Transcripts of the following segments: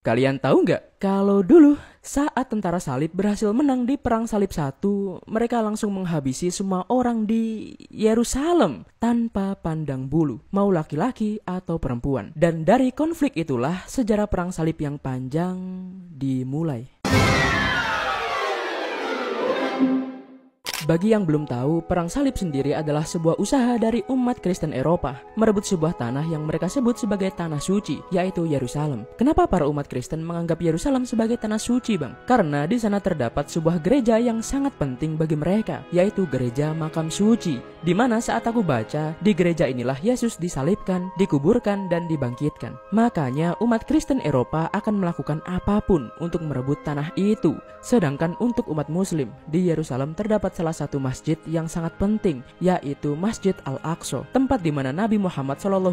Kalian tahu nggak kalau dulu saat tentara salib berhasil menang di Perang Salib I, mereka langsung menghabisi semua orang di Yerusalem tanpa pandang bulu, mau laki-laki atau perempuan. Dan dari konflik itulah sejarah Perang Salib yang panjang dimulai. Bagi yang belum tahu, Perang Salib sendiri adalah sebuah usaha dari umat Kristen Eropa merebut sebuah tanah yang mereka sebut sebagai tanah suci, yaitu Yerusalem. Kenapa para umat Kristen menganggap Yerusalem sebagai tanah suci, Bang? Karena di sana terdapat sebuah gereja yang sangat penting bagi mereka, yaitu gereja makam suci, di mana saat aku baca, di gereja inilah Yesus disalibkan, dikuburkan, dan dibangkitkan. Makanya umat Kristen Eropa akan melakukan apapun untuk merebut tanah itu. Sedangkan untuk umat Muslim, di Yerusalem terdapat salah satu masjid yang sangat penting, yaitu Masjid Al-Aqsa, tempat di mana Nabi Muhammad SAW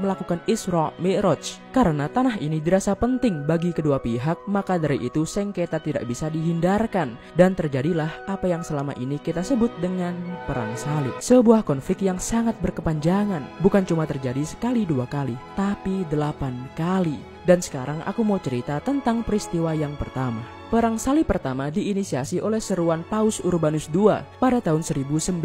melakukan Isra Mi'raj. Karena tanah ini dirasa penting bagi kedua pihak, maka dari itu sengketa tidak bisa dihindarkan, dan terjadilah apa yang selama ini kita sebut dengan Perang Salib. Sebuah konflik yang sangat berkepanjangan, bukan cuma terjadi sekali dua kali, tapi 8 kali. Dan sekarang aku mau cerita tentang peristiwa yang pertama. Perang Salib pertama diinisiasi oleh seruan Paus Urbanus II pada tahun 1095.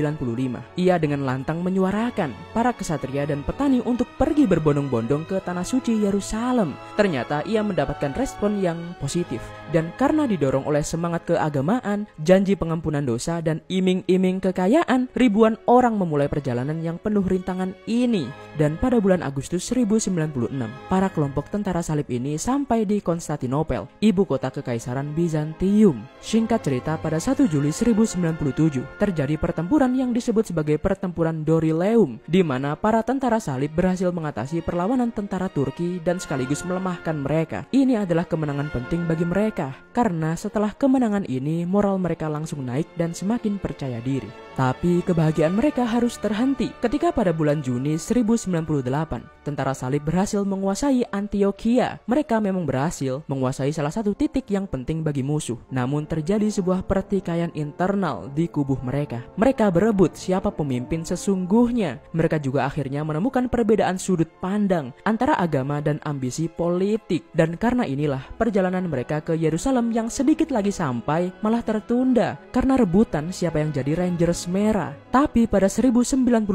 Ia dengan lantang menyuarakan para kesatria dan petani untuk pergi berbondong-bondong ke tanah suci Yerusalem. Ternyata ia mendapatkan respon yang positif. Dan karena didorong oleh semangat keagamaan, janji pengampunan dosa, dan iming-iming kekayaan, ribuan orang memulai perjalanan yang penuh rintangan ini. Dan pada bulan Agustus 1096, para kelompok tentara salib ini sampai di Konstantinopel, ibu kota kekaisaran Bizantium. Singkat cerita, pada 1 Juli 1097 terjadi pertempuran yang disebut sebagai pertempuran Dorileum, di mana para tentara salib berhasil mengatasi perlawanan tentara Turki dan sekaligus melemahkan mereka. Ini adalah kemenangan penting bagi mereka, karena setelah kemenangan ini moral mereka langsung naik dan semakin percaya diri. Tapi kebahagiaan mereka harus terhenti ketika pada bulan Juni 1098 tentara salib berhasil menguasai Antioquia. Mereka memang berhasil menguasai salah satu titik yang penting bagi musuh. Namun terjadi sebuah pertikaian internal di kubu mereka. Mereka berebut siapa pemimpin sesungguhnya. Mereka juga akhirnya menemukan perbedaan sudut pandang antara agama dan ambisi politik. Dan karena inilah perjalanan mereka ke Yerusalem yang sedikit lagi sampai malah tertunda karena rebutan siapa yang jadi Rangers merah. Tapi pada 1099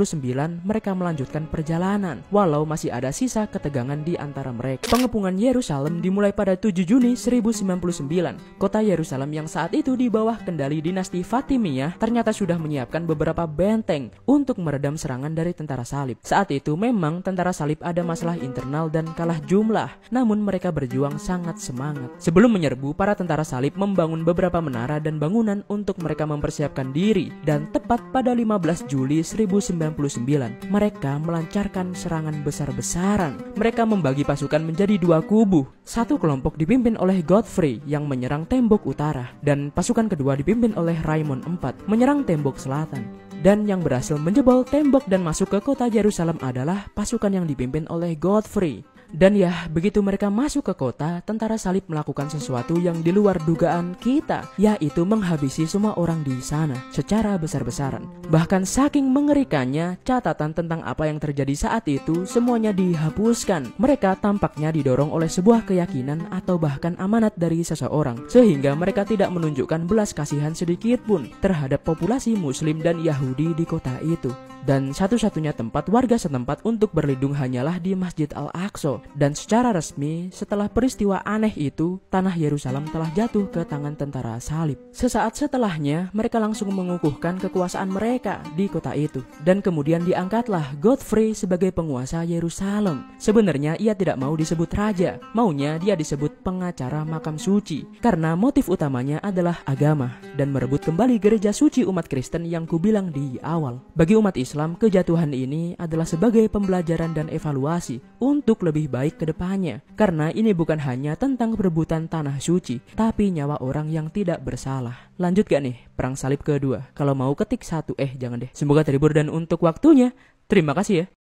mereka melanjutkan perjalanan walau masih ada sisa ketegangan di antara mereka. Pengepungan Yerusalem dimulai pada 7 Juni 1099. Kota Yerusalem yang saat itu di bawah kendali dinasti Fatimiyah ternyata sudah menyiapkan beberapa benteng untuk meredam serangan dari tentara salib. Saat itu memang tentara salib ada masalah internal dan kalah jumlah, namun mereka berjuang sangat semangat. Sebelum menyerbu, para tentara salib membangun beberapa menara dan bangunan untuk mereka mempersiapkan diri, dan tepat pada 15 Juli 1099 mereka melancarkan serangan besar-besaran. Mereka membagi pasukan menjadi dua kubu. Satu kelompok dipimpin oleh Godfrey yang menyerang tembok utara, dan pasukan kedua dipimpin oleh Raymond IV menyerang tembok selatan. Dan yang berhasil menjebol tembok dan masuk ke kota Yerusalem adalah pasukan yang dipimpin oleh Godfrey. Dan ya, begitu mereka masuk ke kota, tentara salib melakukan sesuatu yang di luar dugaan kita, yaitu menghabisi semua orang di sana secara besar-besaran. Bahkan saking mengerikannya, catatan tentang apa yang terjadi saat itu semuanya dihapuskan. Mereka tampaknya didorong oleh sebuah keyakinan atau bahkan amanat dari seseorang, sehingga mereka tidak menunjukkan belas kasihan sedikit pun terhadap populasi Muslim dan Yahudi di kota itu. Dan satu-satunya tempat warga setempat untuk berlindung hanyalah di Masjid Al-Aqsa. Dan secara resmi, setelah peristiwa aneh itu, tanah Yerusalem telah jatuh ke tangan tentara salib. Sesaat setelahnya, mereka langsung mengukuhkan kekuasaan mereka di kota itu. Dan kemudian diangkatlah Godfrey sebagai penguasa Yerusalem. Sebenarnya ia tidak mau disebut raja, maunya dia disebut pengacara makam suci. Karena motif utamanya adalah agama dan merebut kembali gereja suci umat Kristen yang kubilang di awal. Bagi umat Islam, kejatuhan ini adalah sebagai pembelajaran dan evaluasi untuk lebih baik ke depannya. Karena ini bukan hanya tentang perebutan tanah suci, tapi nyawa orang yang tidak bersalah. Lanjut gak nih Perang Salib kedua? Kalau mau ketik 1, jangan deh. Semoga terhibur dan untuk waktunya, terima kasih ya.